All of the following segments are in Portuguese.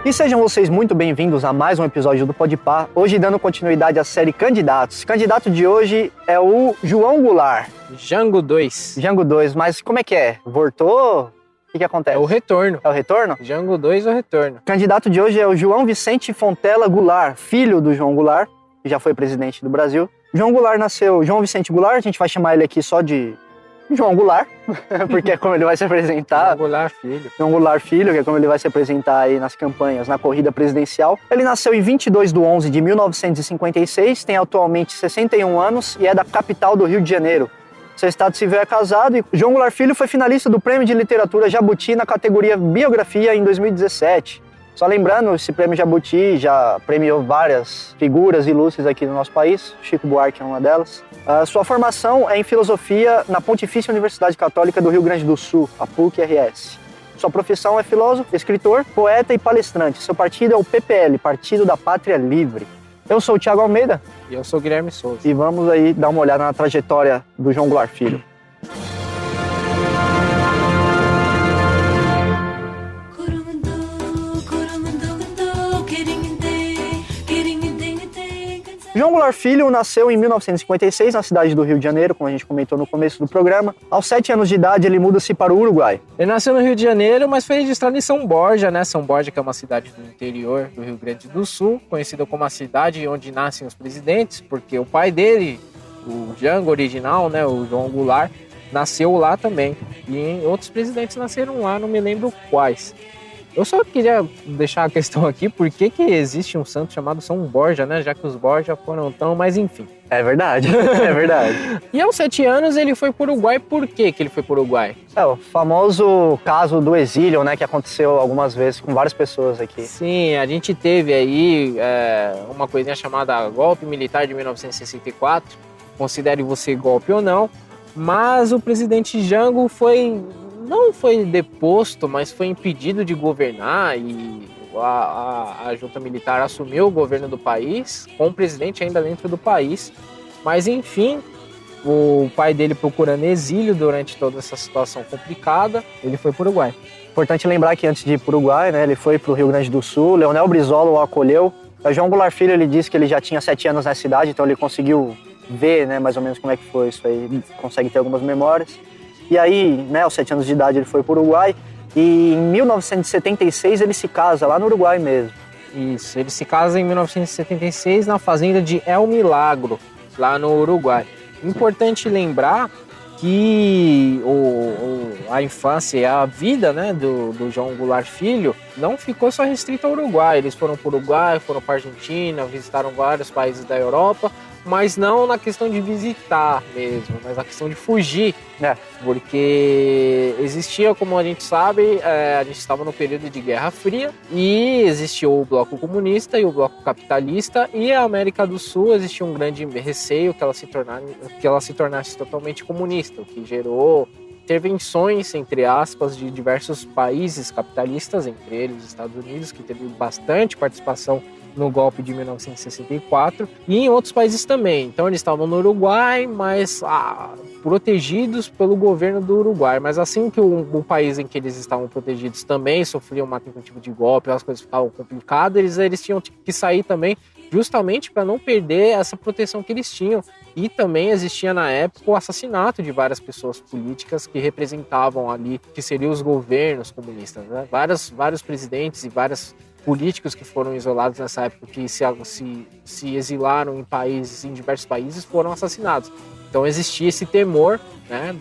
E sejam vocês muito bem-vindos a mais um episódio do Podpah, hoje dando continuidade à série Candidatos. O candidato de hoje é o João Goulart. Jango 2. Jango 2, mas como é que é? Voltou? O que acontece? É o retorno. É o retorno? Jango 2 é o retorno. O candidato de hoje é o João Vicente Fontela Goulart, filho do João Goulart, que já foi presidente do Brasil. João Goulart nasceu, João Vicente Goulart, a gente vai chamar ele aqui só de João Goulart, porque é como ele vai se apresentar. João Goulart Filho. João Goulart Filho, que é como ele vai se apresentar aí nas campanhas, na corrida presidencial. Ele nasceu em 22 de 11 de 1956, tem atualmente 61 anos e é da capital do Rio de Janeiro. Seu estado civil é casado e João Goulart Filho foi finalista do Prêmio de Literatura Jabuti na categoria Biografia em 2017. Só lembrando, esse prêmio Jabuti já premiou várias figuras ilustres aqui no nosso país, Chico Buarque é uma delas. A sua formação é em filosofia na Pontifícia Universidade Católica do Rio Grande do Sul, a PUC-RS. Sua profissão é filósofo, escritor, poeta e palestrante. Seu partido é o PPL, Partido da Pátria Livre. Eu sou o Thiago Almeida. E eu sou o Guilherme Souza. E vamos aí dar uma olhada na trajetória do João Goulart Filho. João Goulart Filho nasceu em 1956 na cidade do Rio de Janeiro, como a gente comentou no começo do programa. Aos 7 anos de idade, ele muda-se para o Uruguai. Ele nasceu no Rio de Janeiro, mas foi registrado em São Borja, né? São Borja, que é uma cidade do interior do Rio Grande do Sul, conhecida como a cidade onde nascem os presidentes, porque o pai dele, o Jango original, né, o João Goulart, nasceu lá também. E outros presidentes nasceram lá, não me lembro quais. Eu só queria deixar a questão aqui, por que existe um santo chamado São Borja, né? Já que os Borja foram tão, mas enfim. É verdade, é verdade. E aos 7 anos ele foi para o Uruguai, por que ele foi para o Uruguai? É o famoso caso do exílio, né? Que aconteceu algumas vezes com várias pessoas aqui. Sim, a gente teve aí uma coisinha chamada golpe militar de 1964. Considere você golpe ou não. Mas o presidente Jango não foi deposto, mas foi impedido de governar e a junta militar assumiu o governo do país, com o presidente ainda dentro do país. Mas, enfim, o pai dele procurando exílio durante toda essa situação complicada, ele foi para o Uruguai. Importante lembrar que antes de ir para o Uruguai, né, ele foi para o Rio Grande do Sul, Leonel Brizola o acolheu. O João Goulart Filho, ele disse que ele já tinha 7 anos nessa cidade, então ele conseguiu ver, né, mais ou menos como é que foi isso aí, consegue ter algumas memórias. E aí, né, aos 7 anos de idade ele foi para o Uruguai e em 1976 ele se casa lá no Uruguai mesmo. Isso, ele se casa em 1976 na fazenda de El Milagro, lá no Uruguai. Importante lembrar que a infância e a vida, né, do João Goulart Filho não ficou só restrita ao Uruguai. Eles foram para o Uruguai, foram para a Argentina, visitaram vários países da Europa, mas não na questão de visitar mesmo, mas na questão de fugir, né? Porque existia, como a gente sabe, a gente estava no período de Guerra Fria e existia o bloco comunista e o bloco capitalista, e a América do Sul existia um grande receio que ela se tornasse totalmente comunista, o que gerou intervenções, entre aspas, de diversos países capitalistas, entre eles os Estados Unidos, que teve bastante participação no golpe de 1964, e em outros países também. Então eles estavam no Uruguai, mas protegidos pelo governo do Uruguai. Mas assim que o país em que eles estavam protegidos também sofria uma tentativa de golpe, as coisas ficavam complicadas, eles tinham que sair também, justamente para não perder essa proteção que eles tinham. E também existia na época o assassinato de várias pessoas políticas que representavam ali, que seriam os governos comunistas, né? Vários presidentes e vários políticos que foram isolados nessa época, que se exilaram em diversos países, foram assassinados. Então existia esse temor, né,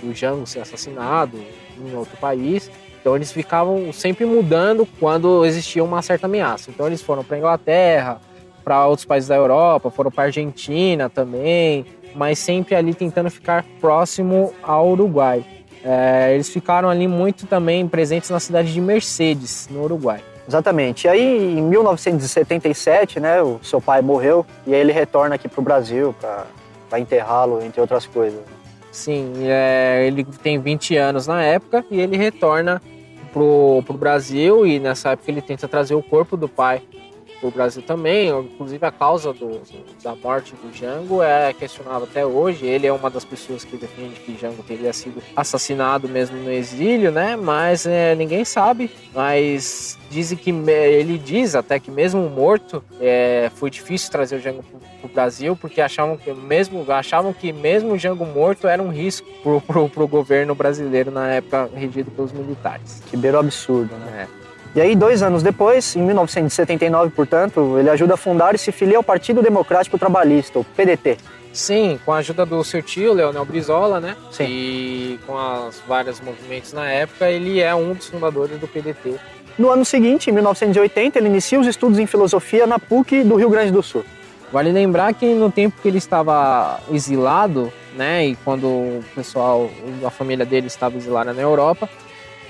do Jango ser assassinado em outro país. Então eles ficavam sempre mudando quando existia uma certa ameaça. Então eles foram para a Inglaterra, para outros países da Europa, foram para a Argentina também, mas sempre ali tentando ficar próximo ao Uruguai. Eles ficaram ali muito também presentes na cidade de Mercedes, no Uruguai. Exatamente. E aí, em 1977, né, o seu pai morreu e aí ele retorna aqui para o Brasil para enterrá-lo, entre outras coisas. Sim, ele tem 20 anos na época e ele retorna pro Brasil, e nessa época ele tenta trazer o corpo do pai por Brasil também. Inclusive, a causa da morte do Jango é questionável até hoje. Ele é uma das pessoas que defende que Jango teria sido assassinado mesmo no exílio, né? Mas ninguém sabe. Mas dizem que ele diz até que mesmo morto, foi difícil trazer o Jango para o Brasil, porque achavam que mesmo o Jango morto era um risco pro governo brasileiro na época regido pelos militares. Que beira o absurdo, né? E aí, 2 anos depois, em 1979, portanto, ele ajuda a fundar e se filia ao Partido Democrático Trabalhista, o PDT. Sim, com a ajuda do seu tio, Leonel Brizola, né? Sim. E com os vários movimentos na época, ele é um dos fundadores do PDT. No ano seguinte, em 1980, ele inicia os estudos em filosofia na PUC do Rio Grande do Sul. Vale lembrar que no tempo que ele estava exilado, né? E quando a família dele estava exilada na Europa,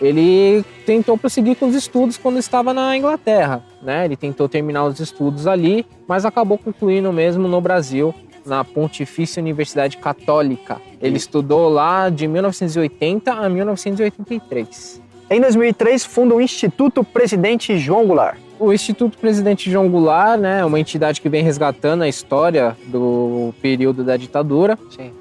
ele tentou prosseguir com os estudos quando estava na Inglaterra, né? Ele tentou terminar os estudos ali, mas acabou concluindo mesmo no Brasil, na Pontifícia Universidade Católica. Ele estudou lá de 1980 a 1983. Em 2003, funda o Instituto Presidente João Goulart. O Instituto Presidente João Goulart, né, é uma entidade que vem resgatando a história do período da ditadura. Sim.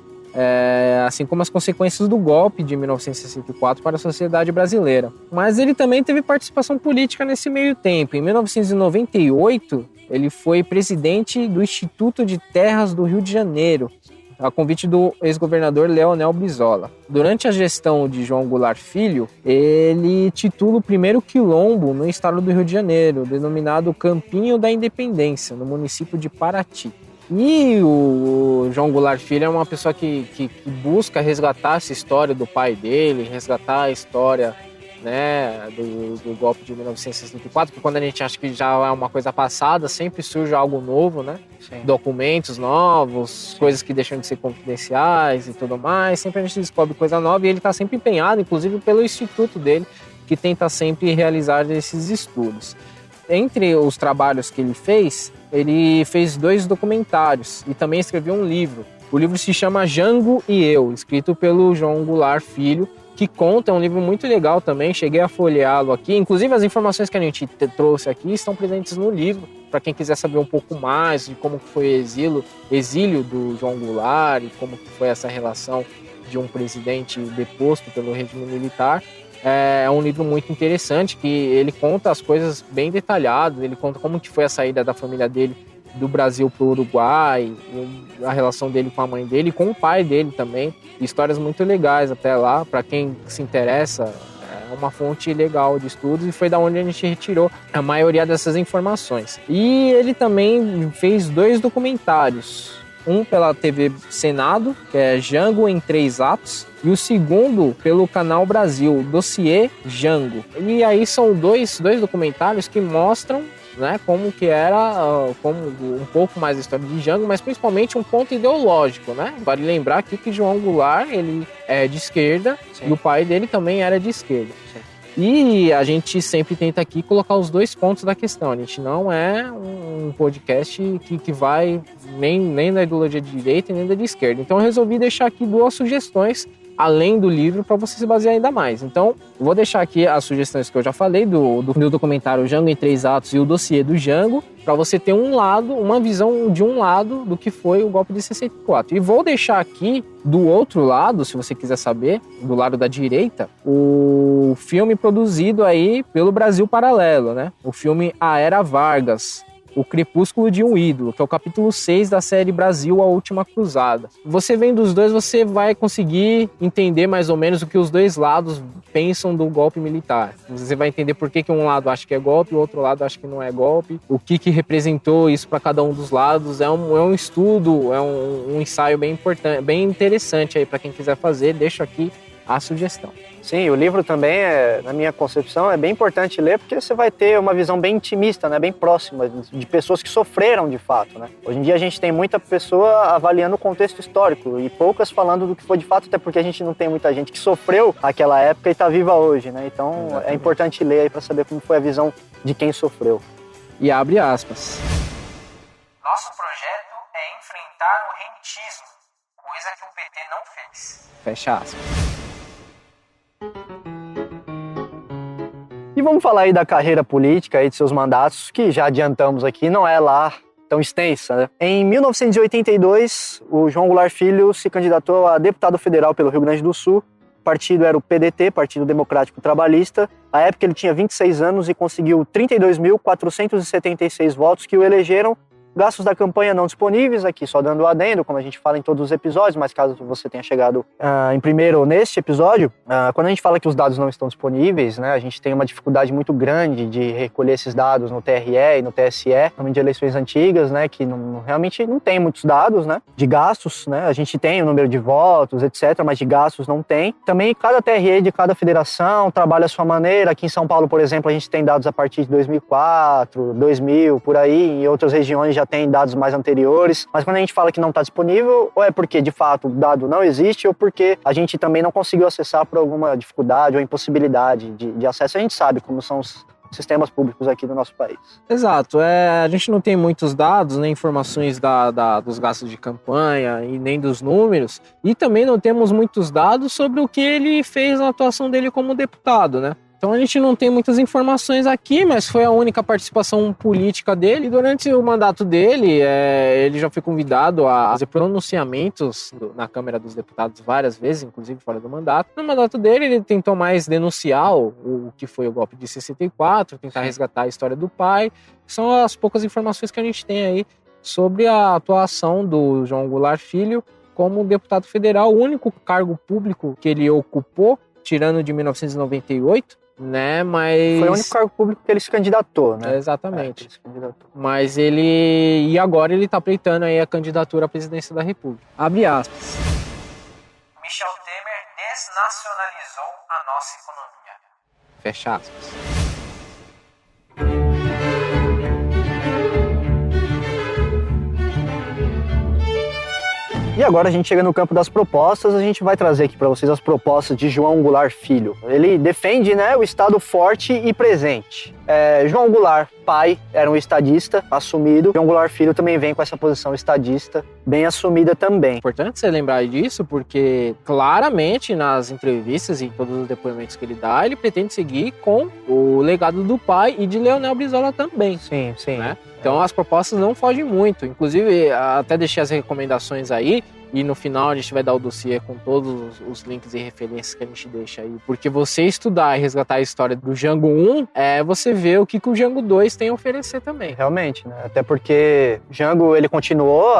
Assim como as consequências do golpe de 1964 para a sociedade brasileira. Mas ele também teve participação política nesse meio tempo. Em 1998, ele foi presidente do Instituto de Terras do Rio de Janeiro, a convite do ex-governador Leonel Brizola. Durante a gestão de João Goulart Filho, ele titula o primeiro quilombo no estado do Rio de Janeiro, denominado Campinho da Independência, no município de Paraty. E o João Goulart Filho é uma pessoa que busca resgatar essa história do pai dele, resgatar a história, né, do golpe de 1964, porque quando a gente acha que já é uma coisa passada, sempre surge algo novo, né? Sim. Documentos novos, coisas que deixam de ser confidenciais e tudo mais. Sempre a gente descobre coisa nova e ele está sempre empenhado, inclusive pelo instituto dele, que tenta sempre realizar esses estudos. Entre os trabalhos que ele fez 2 documentários e também escreveu um livro. O livro se chama Jango e Eu, escrito pelo João Goulart Filho, que conta, é um livro muito legal também, cheguei a folheá-lo aqui. Inclusive as informações que a gente trouxe aqui estão presentes no livro, para quem quiser saber um pouco mais de como foi o exílio do João Goulart e como foi essa relação de um presidente deposto pelo regime militar. É um livro muito interessante, que ele conta as coisas bem detalhadas, ele conta como que foi a saída da família dele do Brasil para o Uruguai, a relação dele com a mãe dele e com o pai dele também. Histórias muito legais até lá, para quem se interessa, é uma fonte legal de estudos e foi da onde a gente retirou a maioria dessas informações. E ele também fez 2 documentários. Um pela TV Senado, que é Jango em 3 atos, e o segundo pelo Canal Brasil, Dossiê Jango. E aí são dois documentários que mostram, né, como que era, como um pouco mais a história de Jango, mas principalmente um ponto ideológico, né? Vale lembrar aqui que João Goulart, ele é de esquerda. Sim. E o pai dele também era de esquerda. Sim. E a gente sempre tenta aqui colocar os 2 pontos da questão. A gente não é um podcast que vai nem da ideologia de direita nem da de esquerda. Então eu resolvi deixar aqui 2 sugestões além do livro para você se basear ainda mais. Então eu vou deixar aqui as sugestões que eu já falei do documentário Jango em 3 atos e o dossiê do Jango, para você ter uma visão de um lado do que foi o golpe de 64. E vou deixar aqui do outro lado, se você quiser saber, do lado da direita, o filme produzido aí pelo Brasil Paralelo, né? O filme A Era Vargas, O Crepúsculo de um Ídolo, que é o capítulo 6 da série Brasil, A Última Cruzada. Você vendo os 2, você vai conseguir entender mais ou menos o que os 2 lados pensam do golpe militar. Você vai entender por que um lado acha que é golpe e o outro lado acha que não é golpe, o que representou isso para cada um dos lados. É um estudo, é um ensaio bem importante, bem interessante aí para quem quiser fazer. Deixo aqui a sugestão. Sim, o livro também, na minha concepção, é bem importante ler, porque você vai ter uma visão bem intimista, né, bem próxima de pessoas que sofreram de fato, né? Hoje em dia a gente tem muita pessoa avaliando o contexto histórico e poucas falando do que foi de fato, até porque a gente não tem muita gente que sofreu aquela época e está viva hoje, né? Então exatamente. É importante ler aí para saber como foi a visão de quem sofreu. E abre aspas. Nosso projeto é enfrentar o rentismo, coisa que o PT não fez. Fecha aspas. E E vamos falar aí da carreira política aí de seus mandatos, que já adiantamos aqui, não é lá tão extensa, né? Em 1982, o João Goulart Filho se candidatou a deputado federal pelo Rio Grande do Sul. O partido era o PDT, Partido Democrático Trabalhista. À época ele tinha 26 anos e conseguiu 32.476 votos que o elegeram. Gastos da campanha não disponíveis, aqui só dando o adendo, como a gente fala em todos os episódios, mas caso você tenha chegado em primeiro neste episódio, quando a gente fala que os dados não estão disponíveis, né, a gente tem uma dificuldade muito grande de recolher esses dados no TRE e no TSE, de eleições antigas, né, que realmente não tem muitos dados, né, de gastos, né, a gente tem o número de votos, etc., mas de gastos não tem. Também cada TRE de cada federação trabalha a sua maneira. Aqui em São Paulo, por exemplo, a gente tem dados a partir de 2004, 2000, por aí, em outras regiões já tem dados mais anteriores, mas quando a gente fala que não está disponível, ou é porque de fato o dado não existe, ou porque a gente também não conseguiu acessar por alguma dificuldade ou impossibilidade de acesso. A gente sabe como são os sistemas públicos aqui do nosso país. Exato, a gente não tem muitos dados, nem informações dos gastos de campanha e nem dos números, e também não temos muitos dados sobre o que ele fez na atuação dele como deputado, né? Então a gente não tem muitas informações aqui, mas foi a única participação política dele. E durante o mandato dele, ele já foi convidado a fazer pronunciamentos na Câmara dos Deputados várias vezes, inclusive fora do mandato. No mandato dele, ele tentou mais denunciar o que foi o golpe de 64, tentar resgatar a história do pai. São as poucas informações que a gente tem aí sobre a atuação do João Goulart Filho como deputado federal, o único cargo público que ele ocupou, tirando de 1998, né, mas... Foi o único cargo público que ele se candidatou, né? Exatamente. Mas e agora ele tá pleitando aí a candidatura à presidência da República. Abre aspas. Michel Temer desnacionalizou a nossa economia. Fecha aspas. E agora a gente chega no campo das propostas, a gente vai trazer aqui para vocês as propostas de João Goulart Filho. Ele defende, né, o Estado forte e presente. João Goulart, pai, era um estadista assumido. João Goulart Filho também vem com essa posição estadista bem assumida também. Importante você lembrar disso, porque claramente nas entrevistas e em todos os depoimentos que ele dá, ele pretende seguir com o legado do pai e de Leonel Brizola também. Sim, sim. Né? Então as propostas não fogem muito. Inclusive, até deixei as recomendações aí. E no final a gente vai dar o dossiê com todos os links e referências que a gente deixa aí. Porque você estudar e resgatar a história do Django 1, você vê o que o Django 2 tem a oferecer também. Realmente, né? Até porque Django, ele continuou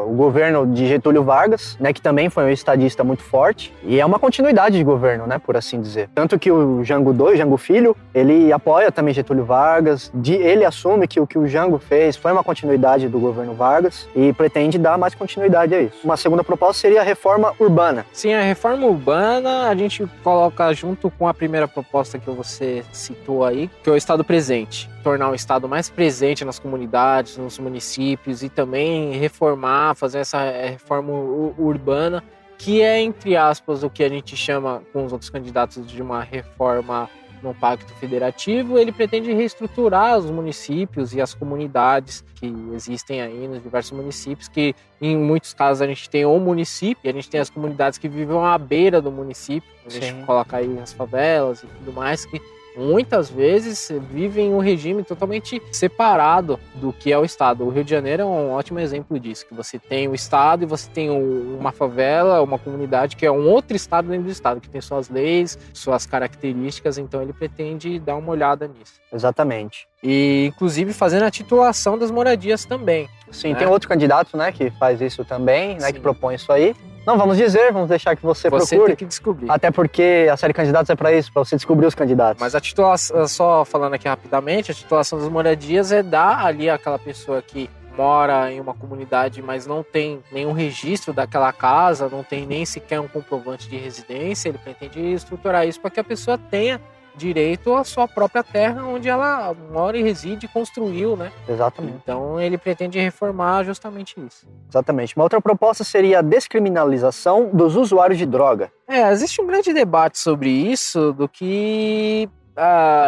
o governo de Getúlio Vargas, né? Que também foi um estadista muito forte. E é uma continuidade de governo, né? Por assim dizer. Tanto que o Django 2, Django Filho, ele apoia também Getúlio Vargas. Ele assume que o que o Django fez foi uma continuidade do governo Vargas e pretende dar mais continuidade a isso. Uma segunda proposta seria a reforma urbana. Sim, a reforma urbana a gente coloca junto com a primeira proposta que você citou aí, que é o Estado presente. Tornar o Estado mais presente nas comunidades, nos municípios e também reformar, fazer essa reforma urbana, que é, entre aspas, o que a gente chama com os outros candidatos de uma reforma no Pacto Federativo. Ele pretende reestruturar os municípios e as comunidades que existem aí nos diversos municípios, que em muitos casos a gente tem o município e a gente tem as comunidades que vivem à beira do município. A gente coloca aí as favelas e tudo mais, que muitas vezes vivem em um regime totalmente separado do que é o Estado. O Rio de Janeiro é um ótimo exemplo disso, que você tem o Estado e você tem uma favela, uma comunidade que é um outro Estado dentro do Estado, que tem suas leis, suas características, então ele pretende dar uma olhada nisso. Exatamente. E, inclusive, fazendo a titulação das moradias também. Sim, né? Tem outro candidato, né, que faz isso também, né, que propõe isso aí. Não vamos dizer, vamos deixar que você procure. Você tem que descobrir. Até porque a série Candidatos é para isso, para você descobrir os candidatos. Mas a titulação, só falando aqui rapidamente, a titulação das moradias é dar ali àquela pessoa que mora em uma comunidade, mas não tem nenhum registro daquela casa, não tem nem sequer um comprovante de residência. Ele pretende estruturar isso para que a pessoa tenha direito à sua própria terra, onde ela mora e reside e construiu, né? Exatamente. Então ele pretende reformar justamente isso. Exatamente. Uma outra proposta seria a descriminalização dos usuários de droga. Existe um grande debate sobre isso, do que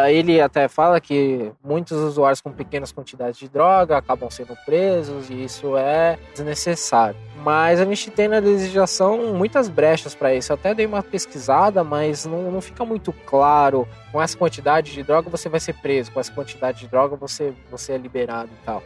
Ele até fala que muitos usuários com pequenas quantidades de droga acabam sendo presos e isso é desnecessário. Mas a gente tem na legislação muitas brechas para isso. Eu até dei uma pesquisada, mas não fica muito claro. Com essa quantidade de droga você vai ser preso, com essa quantidade de droga você é liberado e tal.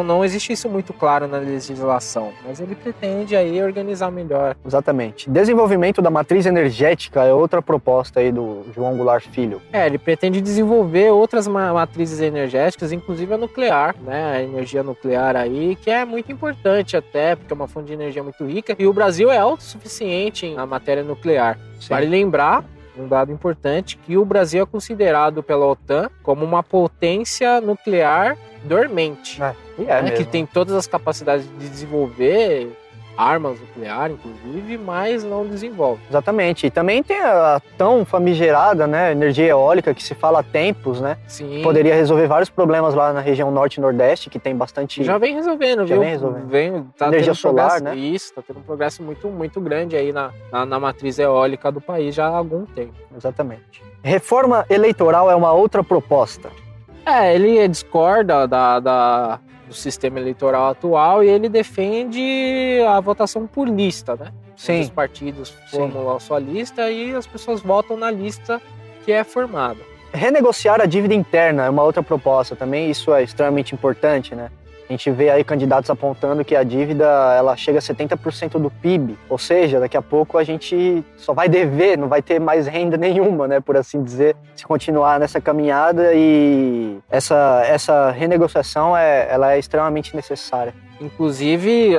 Não existe isso muito claro na legislação, mas ele pretende aí organizar melhor. Exatamente. Desenvolvimento da matriz energética é outra proposta aí do João Goulart Filho. Ele pretende desenvolver outras matrizes energéticas, inclusive a nuclear, né? A energia nuclear aí, que é muito importante até, porque é uma fonte de energia muito rica, e o Brasil é autossuficiente na matéria nuclear. Sim. Vale lembrar, um dado importante, que o Brasil é considerado pela OTAN como uma potência nuclear dormente, que tem todas as capacidades de desenvolver armas nucleares, inclusive, mas não desenvolve. Exatamente. E também tem a tão famigerada, né, energia eólica, que se fala há tempos, né? Sim. Poderia resolver vários problemas lá na região norte e nordeste, que tem bastante... Já vem resolvendo, Já viu? vem resolvendo. Tá energia tendo solar, né? Isso, tá tendo um progresso muito, muito grande aí na matriz eólica do país já há algum tempo. Exatamente. Reforma eleitoral é uma outra proposta. Ele discorda do sistema eleitoral atual e ele defende a votação por lista, né? Sim. Os partidos formulam a sua lista e as pessoas votam na lista que é formada. Renegociar a dívida interna é uma outra proposta também, isso é extremamente importante, né? A gente vê aí candidatos apontando que a dívida ela chega a 70% do PIB, ou seja, daqui a pouco a gente só vai dever, não vai ter mais renda nenhuma, né, por assim dizer, se continuar nessa caminhada, e essa renegociação ela é extremamente necessária. Inclusive,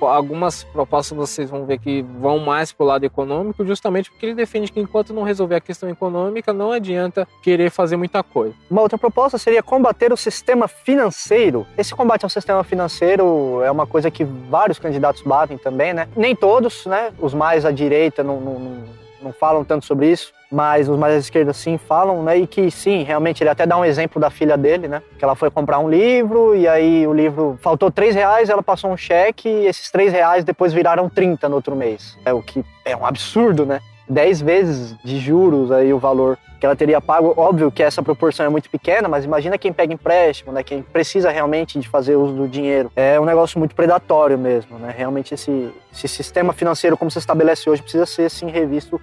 algumas propostas vocês vão ver que vão mais para o lado econômico, justamente porque ele defende que enquanto não resolver a questão econômica, não adianta querer fazer muita coisa. Uma outra proposta seria combater o sistema financeiro. Esse combate ao sistema financeiro é uma coisa que vários candidatos batem também, né? Nem todos, né? Os mais à direita não falam tanto sobre isso, mas os mais à esquerda sim falam, né? E que sim, realmente, ele até dá um exemplo da filha dele, né? Que ela foi comprar um livro e aí o livro faltou R$3, ela passou um cheque e esses R$3 depois viraram 30 no outro mês. O que é um absurdo, né? 10 vezes de juros aí o valor que ela teria pago. Óbvio que essa proporção é muito pequena, mas imagina quem pega empréstimo, né? Quem precisa realmente de fazer uso do dinheiro. É um negócio muito predatório mesmo, né? Realmente esse sistema financeiro como se estabelece hoje precisa ser assim revisto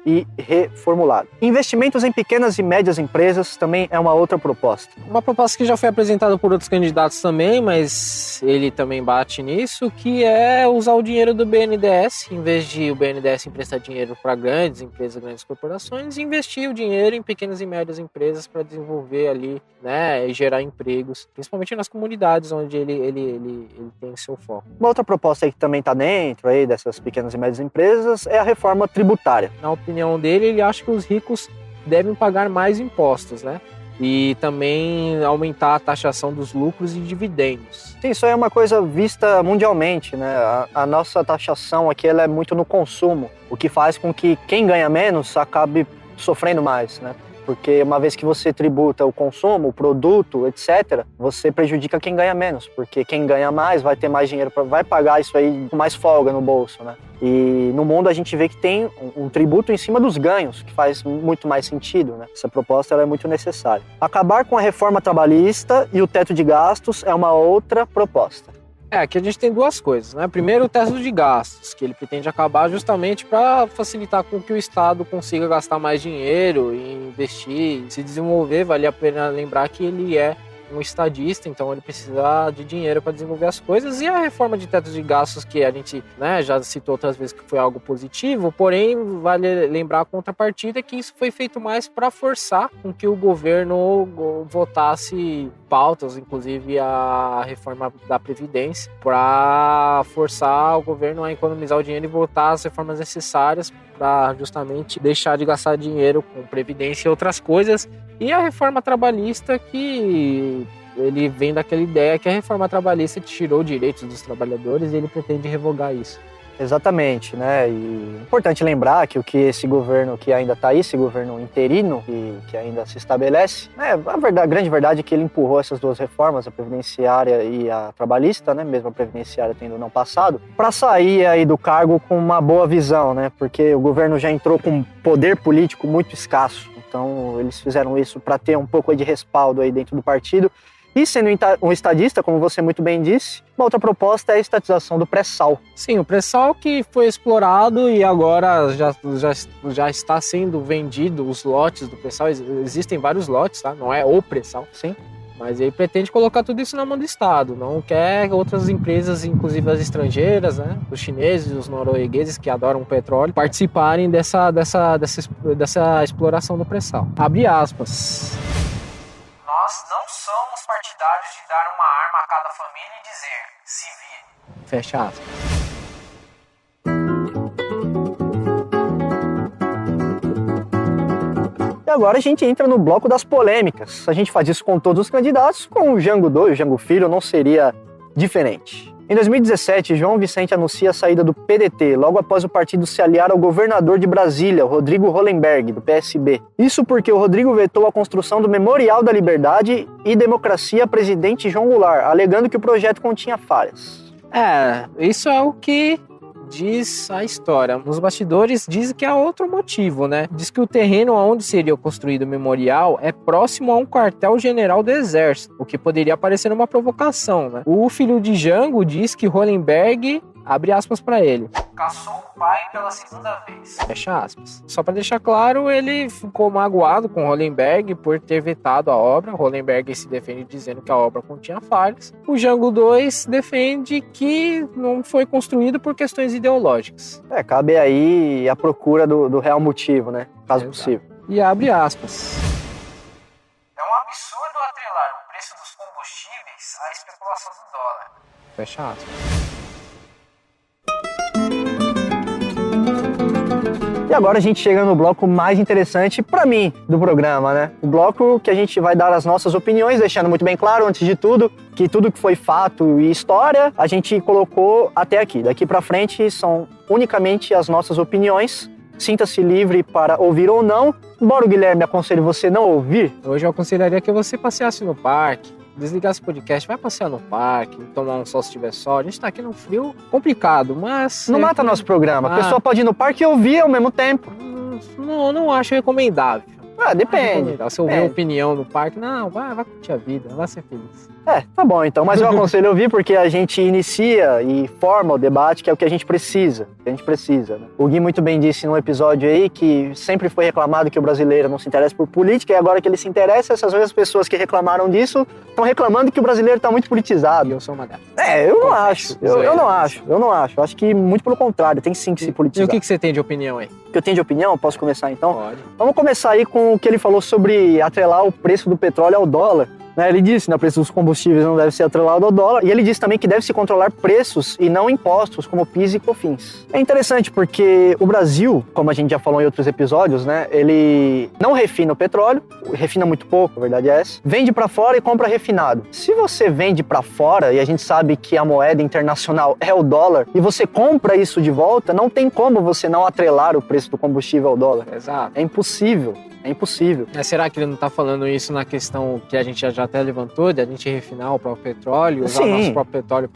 e reformulado. Investimentos em pequenas e médias empresas também é uma outra proposta. Uma proposta que já foi apresentada por outros candidatos também, mas ele também bate nisso, que é usar o dinheiro do BNDES, em vez de o BNDES emprestar dinheiro para grandes empresas, grandes corporações, investir o dinheiro em pequenas e médias empresas para desenvolver ali, né, e gerar empregos, principalmente nas comunidades onde ele tem seu foco. Uma outra proposta aí que também está dentro aí dessas pequenas e médias empresas é a reforma tributária. Na opinião dele, ele acha que os ricos devem pagar mais impostos, né? E também aumentar a taxação dos lucros e dividendos. Sim, isso é uma coisa vista mundialmente, né? A nossa taxação aqui ela é muito no consumo, o que faz com que quem ganha menos acabe sofrendo mais, né? Porque uma vez que você tributa o consumo, o produto, etc., você prejudica quem ganha menos, porque quem ganha mais vai ter mais dinheiro, vai pagar isso aí com mais folga no bolso, né? E no mundo a gente vê que tem um tributo em cima dos ganhos, que faz muito mais sentido, né? Essa proposta ela é muito necessária. Acabar com a reforma trabalhista e o teto de gastos é uma outra proposta. Aqui a gente tem duas coisas, né? Primeiro, o teto de gastos, que ele pretende acabar justamente para facilitar com que o Estado consiga gastar mais dinheiro e investir, se desenvolver. Vale a pena lembrar que ele é um estadista, então ele precisa de dinheiro para desenvolver as coisas. E a reforma de teto de gastos, que a gente, né, já citou outras vezes que foi algo positivo, porém vale lembrar a contrapartida que isso foi feito mais para forçar com que o governo votasse pautas, inclusive a reforma da Previdência, para forçar o governo a economizar o dinheiro e votar as reformas necessárias para justamente deixar de gastar dinheiro com Previdência e outras coisas. E a reforma trabalhista, que ele vem daquela ideia que a reforma trabalhista tirou direitos dos trabalhadores e ele pretende revogar isso. Exatamente, né? E é importante lembrar que o que esse governo que ainda está aí, esse governo interino, que ainda se estabelece, né? A grande verdade é que ele empurrou essas duas reformas, a previdenciária e a trabalhista, né? Mesmo a previdenciária tendo não passado, para sair aí do cargo com uma boa visão, né? Porque o governo já entrou com um poder político muito escasso. Então eles fizeram isso para ter um pouco aí de respaldo aí dentro do partido. E sendo um estadista, como você muito bem disse, uma outra proposta é a estatização do pré-sal. Sim, o pré-sal que foi explorado e agora já está sendo vendido os lotes do pré-sal. Existem vários lotes, tá? Não é o pré-sal. Sim. Mas ele pretende colocar tudo isso na mão do Estado. Não quer outras empresas, inclusive as estrangeiras, né? Os chineses, os noruegueses, que adoram petróleo, participarem dessa exploração do pré-sal. Abre aspas. Nós não somos partidários de dar uma arma a cada família e dizer, se vire. Fecha aspas. E agora a gente entra no bloco das polêmicas. A gente faz isso com todos os candidatos, com o Jango 2, o Jango Filho não seria diferente. Em 2017, João Vicente anuncia a saída do PDT, logo após o partido se aliar ao governador de Brasília, Rodrigo Hollenberg, do PSB. Isso porque o Rodrigo vetou a construção do Memorial da Liberdade e Democracia a presidente João Goulart, alegando que o projeto continha falhas. Isso é o que diz a história. Nos bastidores diz que há outro motivo, né? Diz que o terreno onde seria construído o memorial é próximo a um quartel-general do Exército, o que poderia parecer uma provocação, né? O filho de Jango diz que Hollenberg, abre aspas para ele, Caçou o pai pela segunda vez. fecha aspas. Só para deixar claro, ele ficou magoado com Hollenberg por ter vetado a obra. Hollenberg se defende dizendo que a obra continha falhas. O Jango 2 defende que não foi construído por questões ideológicas. Cabe aí a procura do real motivo, né? Caso Exato. possível. E abre aspas. É um absurdo atrelar o preço dos combustíveis à especulação do dólar. Fecha aspas. E agora a gente chega no bloco mais interessante para mim do programa, né? O bloco que a gente vai dar as nossas opiniões, deixando muito bem claro, antes de tudo, que tudo que foi fato e história, a gente colocou até aqui. Daqui para frente são unicamente as nossas opiniões. Sinta-se livre para ouvir ou não. Embora o Guilherme aconselhe você não ouvir. Hoje eu aconselharia que você passeasse no parque, desligasse o podcast, vai passear no parque, tomar um sol se tiver sol. A gente tá aqui num frio complicado, mas... Não mata nosso programa. A pessoa pode ir no parque e ouvir ao mesmo tempo. Não acho recomendável. Depende. Se ouvir opinião no parque, não, vai curtir a vida, vai ser feliz. Tá bom então, mas eu aconselho ouvir porque a gente inicia e forma o debate, que é o que a gente precisa, né? O Gui muito bem disse num episódio aí que sempre foi reclamado que o brasileiro não se interessa por política, e agora que ele se interessa, essas mesmas pessoas que reclamaram disso estão reclamando que o brasileiro está muito politizado. E eu sou uma delas. Eu não acho. Eu não acho. Eu acho que muito pelo contrário, tem sim que se politizar. E o que você tem de opinião aí? O que eu tenho de opinião? Posso começar então? Pode. Vamos começar aí com o que ele falou sobre atrelar o preço do petróleo ao dólar. Ele disse que o preço dos combustíveis não deve ser atrelado ao dólar, e ele disse também que deve se controlar preços e não impostos, como PIS e COFINS. É interessante porque o Brasil, como a gente já falou em outros episódios, né, ele não refina o petróleo, refina muito pouco, a verdade é essa, vende para fora e compra refinado. Se você vende para fora, e a gente sabe que a moeda internacional é o dólar, e você compra isso de volta, não tem como você não atrelar o preço do combustível ao dólar. Exato. É impossível. É impossível. Mas será que ele não está falando isso na questão que a gente já até levantou, de a gente refinar o próprio petróleo, usar o nosso próprio petróleo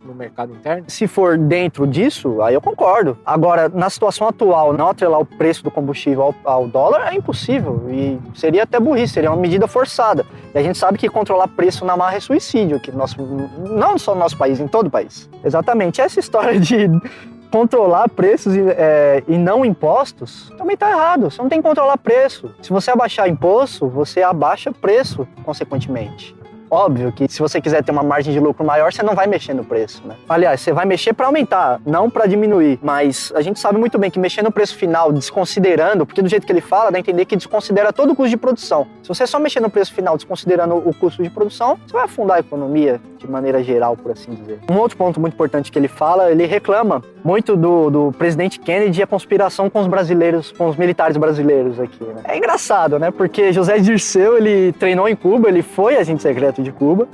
no mercado interno? Se for dentro disso, aí eu concordo. Agora, na situação atual, não atrelar o preço do combustível ao dólar é impossível. E seria até burrice, seria uma medida forçada. E a gente sabe que controlar preço na marra é suicídio, que não só no nosso país, em todo o país. Exatamente. Essa história de controlar preços e não impostos também tá errado. Você não tem que controlar preço. Se você abaixar imposto, você abaixa preço, consequentemente. Óbvio que se você quiser ter uma margem de lucro maior, você não vai mexer no preço, né? Aliás, você vai mexer para aumentar, não para diminuir. Mas a gente sabe muito bem que mexer no preço final, desconsiderando, porque do jeito que ele fala, dá a entender que desconsidera todo o custo de produção. Se você só mexer no preço final, desconsiderando o custo de produção, você vai afundar a economia de maneira geral, por assim dizer. Um outro ponto muito importante que ele fala, ele reclama muito do presidente Kennedy e a conspiração com os brasileiros, com os militares brasileiros aqui, né? É engraçado, né? Porque José Dirceu, ele treinou em Cuba, ele foi agente secreto de Cuba.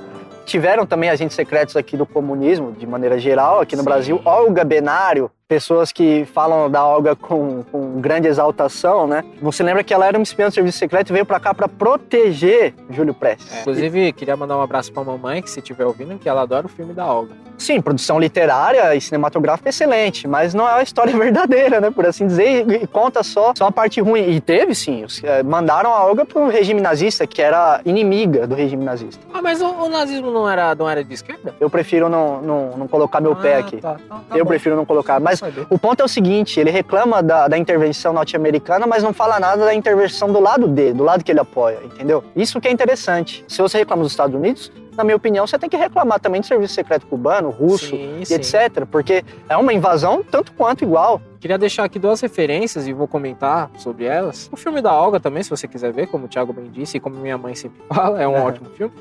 Tiveram também agentes secretos aqui do comunismo, de maneira geral, aqui no Brasil. Olga Benário, pessoas que falam da Olga com grande exaltação, né? Você lembra que ela era uma espiã do serviço secreto e veio pra cá pra proteger Júlio Prestes. Inclusive, queria mandar um abraço pra mamãe, que se estiver ouvindo, que ela adora o filme da Olga. Sim, produção literária e cinematográfica é excelente, mas não é a história verdadeira, né, por assim dizer, e conta só a parte ruim. E teve, sim, mandaram a Olga pro regime nazista, que era inimiga do regime nazista. Ah, mas o nazismo não era de esquerda? Eu prefiro não colocar meu pé aqui. Tá Eu bom. prefiro não colocar. Mas o ponto é o seguinte, ele reclama da intervenção norte-americana, mas não fala nada da intervenção do lado dele, do lado que ele apoia, entendeu? Isso que é interessante. Se você reclama dos Estados Unidos, na minha opinião, você tem que reclamar também do serviço secreto cubano, russo, e etc. Porque é uma invasão tanto quanto igual. Queria deixar aqui 2 referências e vou comentar sobre elas. O filme da Olga também, se você quiser ver, como o Thiago bem disse e como minha mãe sempre fala, é um ótimo filme.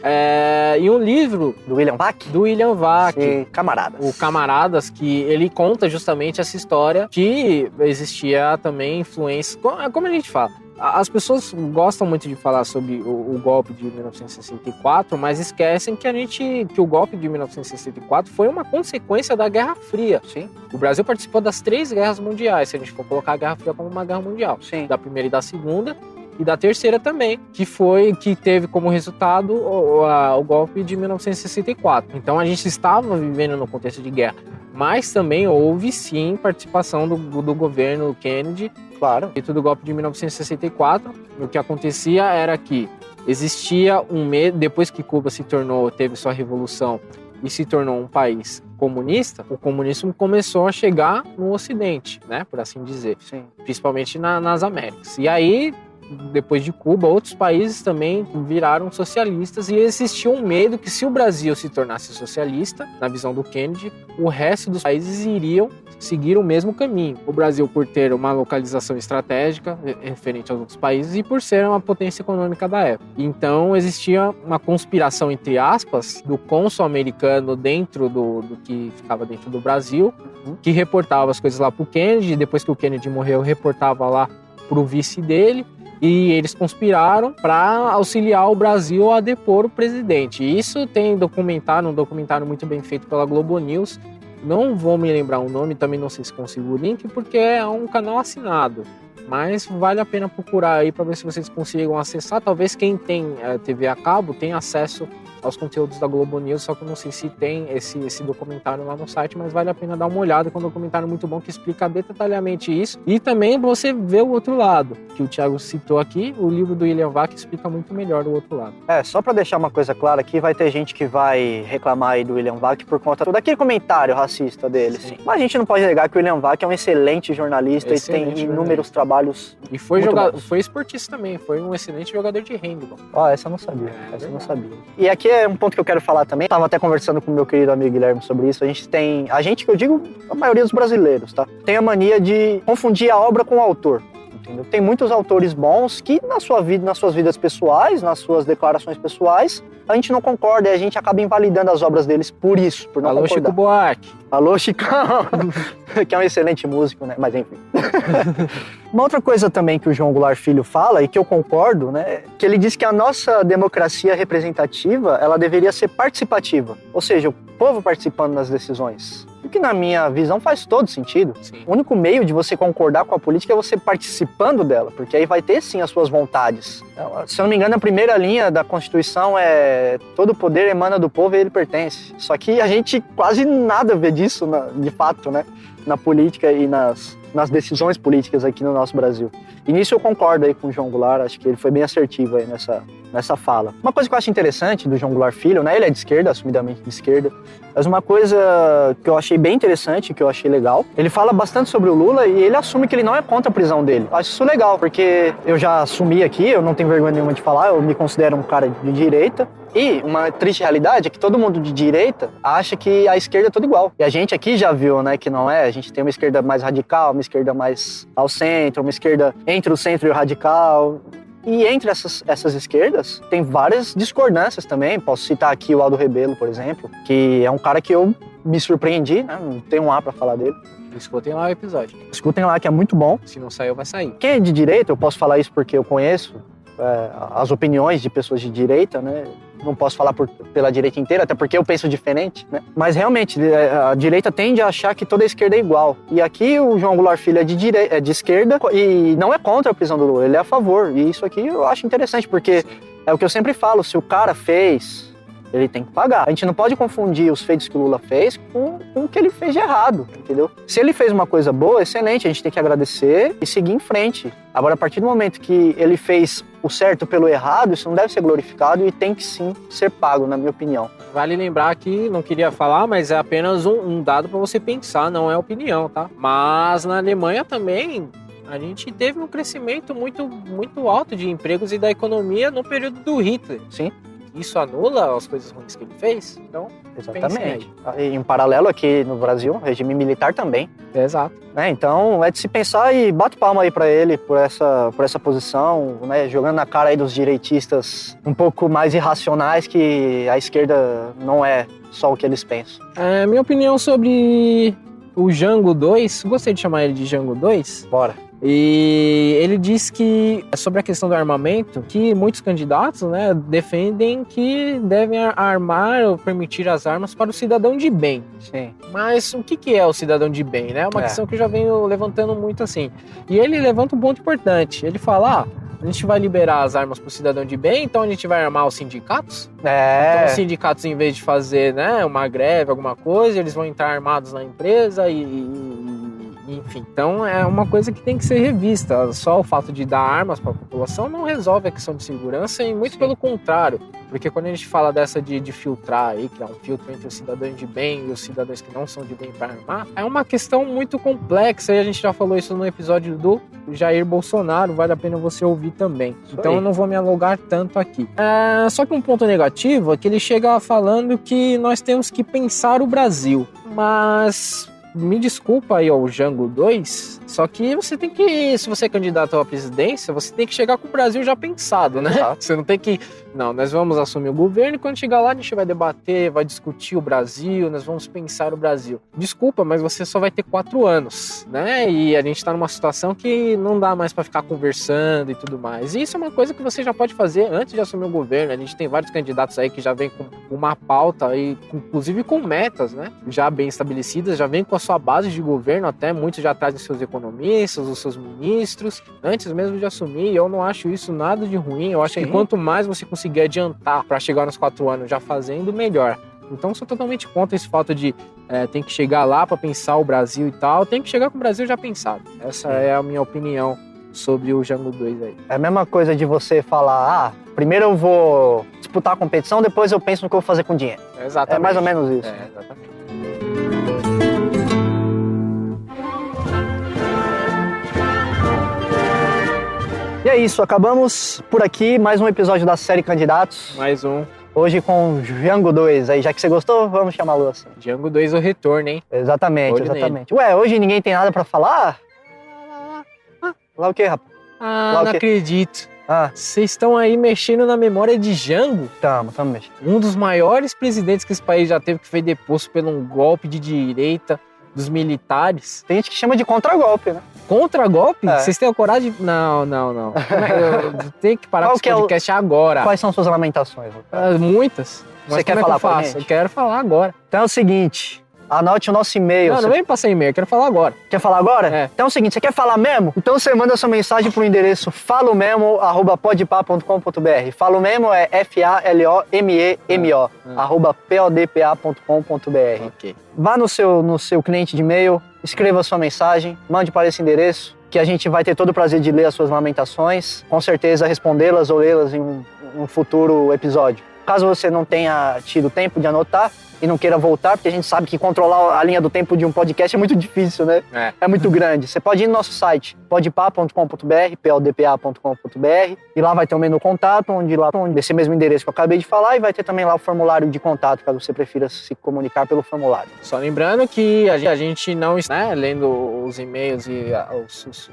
E um livro do William Vac? Do William Vac. Sim, Camaradas. O Camaradas, que ele conta justamente essa história que existia também influência... Como a gente fala? As pessoas gostam muito de falar sobre o golpe de 1964, mas esquecem que o golpe de 1964 foi uma consequência da Guerra Fria. Sim. O Brasil participou das 3 guerras mundiais, se a gente for colocar a Guerra Fria como uma guerra mundial. Sim. Da primeira e da segunda, e da terceira também, que teve como resultado o golpe de 1964. Então a gente estava vivendo no contexto de guerra, mas também houve sim participação do governo Kennedy. Claro. Dentro do golpe de 1964, o que acontecia era que existia um medo, depois que Cuba teve sua revolução e se tornou um país comunista, o comunismo começou a chegar no Ocidente, né, por assim dizer. Sim. Principalmente nas Américas. E aí, depois de Cuba, outros países também viraram socialistas e existia um medo que se o Brasil se tornasse socialista, na visão do Kennedy, o resto dos países iriam seguir o mesmo caminho. O Brasil, por ter uma localização estratégica referente aos outros países e por ser uma potência econômica da época. Então, existia uma conspiração, entre aspas, do cônsul americano dentro do que ficava dentro do Brasil, que reportava as coisas lá para o Kennedy, depois que o Kennedy morreu, reportava lá para o vice dele, e eles conspiraram para auxiliar o Brasil a depor o presidente. Isso tem um documentário muito bem feito pela Globo News. Não vou me lembrar o nome, também não sei se consigo o link, porque é um canal assinado. Mas vale a pena procurar aí para ver se vocês consigam acessar. Talvez quem tem TV a cabo tenha acesso aos conteúdos da Globo News, só que eu não sei se tem esse documentário lá no site, mas vale a pena dar uma olhada, que é um documentário muito bom que explica detalhadamente isso. E também você vê o outro lado, que o Thiago citou aqui, o livro do William Vac explica muito melhor o outro lado. Só para deixar uma coisa clara aqui, vai ter gente que vai reclamar aí do William Vac por conta daquele comentário racista dele. Sim. Mas a gente não pode negar que o William Vac é um excelente jornalista e tem inúmeros trabalhos. E foi esportista também, foi um excelente jogador de handball. Essa eu não sabia, essa eu não sabia. E aqui é um ponto que eu quero falar também. Tava até conversando com o meu querido amigo Guilherme sobre isso. A gente que eu digo, a maioria dos brasileiros, tá? Tem a mania de confundir a obra com o autor. Entendeu? Tem muitos autores bons que nas suas vidas pessoais, nas suas declarações pessoais, a gente não concorda e a gente acaba invalidando as obras deles por isso, por não concordar. Chico Buarque. Alô, Chicão, que é um excelente músico, né? Mas enfim. Uma outra coisa também que o João Goulart Filho fala, e que eu concordo, né? Que ele diz que a nossa democracia representativa, ela deveria ser participativa. Ou seja, o povo participando das decisões. O que na minha visão faz todo sentido. Sim. O único meio de você concordar com a política é você participando dela, porque aí vai ter sim as suas vontades. Se eu não me engano, a primeira linha da Constituição é todo poder emana do povo e ele pertence. Só que a gente quase nada vê disso, de fato, né? Na política e nas decisões políticas aqui no nosso Brasil. E nisso eu concordo aí com o João Goulart, acho que ele foi bem assertivo aí nessa fala. Uma coisa que eu acho interessante do João Goulart Filho, né? Ele é de esquerda, assumidamente de esquerda, mas uma coisa que eu achei bem interessante, que eu achei legal, ele fala bastante sobre o Lula e ele assume que ele não é contra a prisão dele. Eu acho isso legal, porque eu já assumi aqui, eu não tenho vergonha nenhuma de falar, eu me considero um cara de direita. E uma triste realidade é que todo mundo de direita acha que a esquerda é toda igual. E a gente aqui já viu, né, que não é. A gente tem uma esquerda mais radical, uma esquerda mais ao centro, uma esquerda entre o centro e o radical. E entre essas esquerdas tem várias discordâncias também. Posso citar aqui o Aldo Rebelo, por exemplo, que é um cara que eu me surpreendi, né? Não tenho um A pra falar dele. Escutem lá o episódio. Escutem lá, que é muito bom. Se não saiu, vai sair. Quem é de direita, eu posso falar isso porque eu conheço as opiniões de pessoas de direita, né? Não posso falar pela direita inteira, até porque eu penso diferente, né? Mas realmente, a direita tende a achar que toda a esquerda é igual. E aqui o João Goulart Filho é de esquerda e não é contra a prisão do Lula, ele é a favor. E isso aqui eu acho interessante, porque é o que eu sempre falo, se o cara fez ele tem que pagar. A gente não pode confundir os feitos que o Lula fez com o que ele fez de errado, entendeu? Se ele fez uma coisa boa, excelente, a gente tem que agradecer e seguir em frente. Agora, a partir do momento que ele fez o certo pelo errado, isso não deve ser glorificado e tem que sim ser pago, na minha opinião. Vale lembrar que, não queria falar, mas é apenas um dado para você pensar, não é opinião, tá? Mas na Alemanha também, a gente teve um crescimento muito, muito alto de empregos e da economia no período do Hitler. Sim. Isso anula as coisas ruins que ele fez? Então, exatamente. E em paralelo aqui no Brasil, regime militar também. Exato. Né? Então é de se pensar e bato palma aí pra ele por essa posição, né? Jogando na cara aí dos direitistas um pouco mais irracionais, que a esquerda não é só o que eles pensam. Minha opinião sobre o Jango 2, gostei de chamar ele de Jango 2. Bora. E ele diz que, sobre a questão do armamento, que muitos candidatos, né, defendem que devem armar ou permitir as armas para o cidadão de bem. Sim. Mas o que é o cidadão de bem, né? É uma questão que eu já venho levantando muito assim. E ele levanta um ponto importante. Ele fala, a gente vai liberar as armas para o cidadão de bem, então a gente vai armar os sindicatos? Então os sindicatos, em vez de fazer, né, uma greve, alguma coisa, eles vão entrar armados na empresa enfim, então é uma coisa que tem que ser revista. Só o fato de dar armas para a população não resolve a questão de segurança e muito pelo contrário, porque quando a gente fala dessa de filtrar aí, criar um filtro entre os cidadãos de bem e os cidadãos que não são de bem para armar, é uma questão muito complexa e a gente já falou isso no episódio do Jair Bolsonaro, vale a pena você ouvir também. Então eu não vou me alongar tanto aqui. Só que um ponto negativo é que ele chega falando que nós temos que pensar o Brasil, mas me desculpa aí ao Jango 2, só que você tem que, se você é candidato à presidência, você tem que chegar com o Brasil já pensado, né? Exato. Você não tem que, não, nós vamos assumir o governo e quando chegar lá a gente vai debater, vai discutir o Brasil, nós vamos pensar o Brasil. Desculpa, mas você só vai ter 4 anos, né? E a gente tá numa situação que não dá mais pra ficar conversando e tudo mais. E isso é uma coisa que você já pode fazer antes de assumir o governo. A gente tem vários candidatos aí que já vem com uma pauta, e inclusive com metas, né? Já bem estabelecidas, já vem com a sua base de governo, até muitos já trazem seus economistas, os seus ministros, antes mesmo de assumir. Eu não acho isso nada de ruim. Eu acho que quanto mais você conseguir adiantar para chegar nos 4 anos já fazendo, melhor. Então sou totalmente contra esse fato de tem que chegar lá para pensar o Brasil e tal. Tem que chegar com o Brasil já pensado. Essa é a minha opinião sobre o Jango 2 aí. É a mesma coisa de você falar, primeiro eu vou disputar a competição, depois eu penso no que eu vou fazer com o dinheiro. Exatamente. É mais ou menos isso. Exatamente. E é isso, acabamos por aqui, mais um episódio da série Candidatos. Mais um. Hoje com o Jango 2 aí, já que você gostou, vamos chamá-lo assim. Jango 2 o retorno, hein? Exatamente, Olho exatamente. Ué, hoje ninguém tem nada pra falar? Lá o quê, rapaz? Lá o Não quê? acredito. Ah, Vocês estão aí mexendo na memória de Jango? tamo mexendo. Um dos maiores presidentes que esse país já teve, que foi deposto por um golpe de direita dos militares. Tem gente que chama de contragolpe, né? Contra-golpe? É. Vocês têm a coragem de... Não. Eu tenho que parar Qual com esse que é o- podcast agora. Quais são suas lamentações, Lucas? Muitas. Mas Você quer como é falar que eu pra faço? gente? Eu quero falar agora. Então é o seguinte, anote o nosso e-mail. Não Você vem passar e-mail, eu quero falar agora. quer falar agora? É. Então é o seguinte, você quer falar mesmo? Então você manda sua mensagem pro endereço falomemo@podpah.com.br. Falomemo é FALOMEMO, @podpa.com.br. Ok. Vá no seu cliente de e-mail, escreva sua mensagem, mande para esse endereço, que a gente vai ter todo o prazer de ler as suas lamentações, com certeza respondê-las ou lê-las em um futuro episódio. Caso você não tenha tido tempo de anotar e não queira voltar, porque a gente sabe que controlar a linha do tempo de um podcast é muito difícil, né? É muito grande. Você pode ir no nosso site, podpah.com.br, podpa.com.br, e lá vai ter um menu contato, onde esse mesmo endereço que eu acabei de falar, e vai ter também lá o formulário de contato, caso você prefira se comunicar pelo formulário. Só lembrando que a gente não está, né, lendo os e-mails e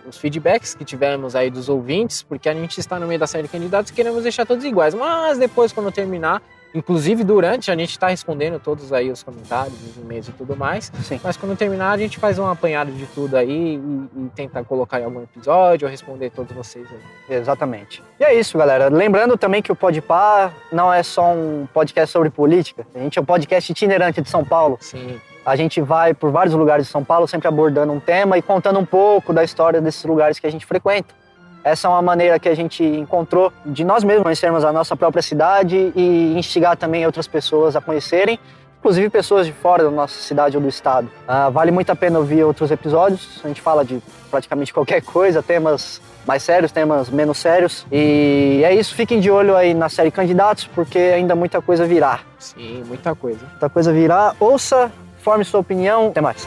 os feedbacks que tivemos aí dos ouvintes, porque a gente está no meio da série de candidatos e queremos deixar todos iguais. Mas depois, quando terminar, inclusive durante, a gente está respondendo todos aí os comentários, os e-mails e tudo mais. Sim. Mas quando terminar, a gente faz um apanhado de tudo aí e tenta colocar em algum episódio ou responder todos vocês aí. Exatamente. E é isso, galera. Lembrando também que o Podpah não é só um podcast sobre política. A gente é um podcast itinerante de São Paulo. Sim. A gente vai por vários lugares de São Paulo, sempre abordando um tema e contando um pouco da história desses lugares que a gente frequenta. Essa é uma maneira que a gente encontrou de nós mesmos conhecermos a nossa própria cidade e instigar também outras pessoas a conhecerem, inclusive pessoas de fora da nossa cidade ou do estado. Vale muito a pena ouvir outros episódios, a gente fala de praticamente qualquer coisa, temas mais sérios, temas menos sérios. E é isso, fiquem de olho aí na série Candidatos, porque ainda muita coisa virá. Sim, muita coisa. Muita coisa virá. Ouça, forme sua opinião. Até mais.